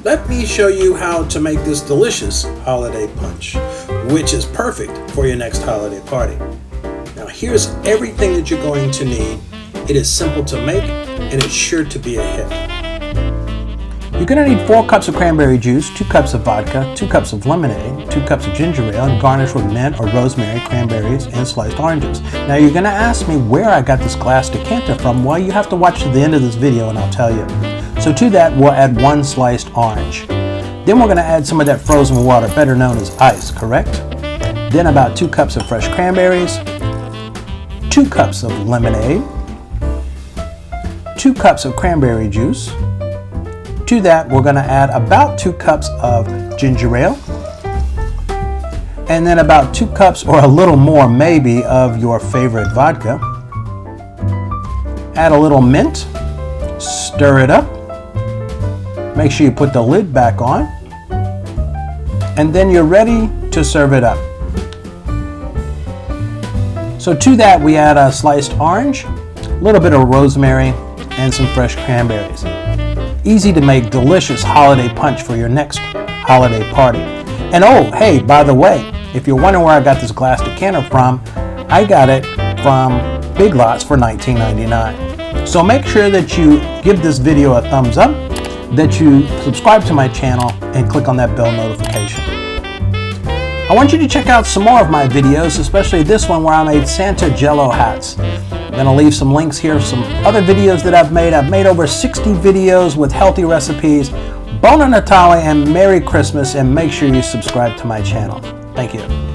let me show you how to make this delicious holiday punch, which is perfect for your next holiday party. Now here's everything that you're going to need. It is simple to make and it's sure to be a hit. You're going to need 4 cups of cranberry juice, 2 cups of vodka, 2 cups of lemonade, 2 cups of ginger ale, and garnish with mint or rosemary, cranberries, and sliced oranges. Now you're going to ask me where I got this glass decanter from. Well, you have to watch to the end of this video and I'll tell you. So to that, we'll add 1 sliced orange. Then we're going to add some of that frozen water, better known as ice, correct? Then about 2 cups of fresh cranberries, 2 cups of lemonade, 2 cups of cranberry juice. To that, we're going to add about 2 cups of ginger ale, and then about 2 cups or a little more maybe of your favorite vodka. Add a little mint, stir it up, make sure you put the lid back on, and then you're ready to serve it up. So to that, we add a sliced orange, a little bit of rosemary, and some fresh cranberries. Easy to make, delicious holiday punch for your next holiday party. And oh, hey, by the way, if you're wondering where I got this glass decanter from, I got it from Big Lots for $19.99. So make sure that you give this video a thumbs up, that you subscribe to my channel, and click on that bell notification. I want you to check out some more of my videos, especially this one where I made Santa Jello hats. I'm going to leave some links here of some other videos that I've made. I've made over 60 videos with healthy recipes. Buona Natale and Merry Christmas, and make sure you subscribe to my channel. Thank you.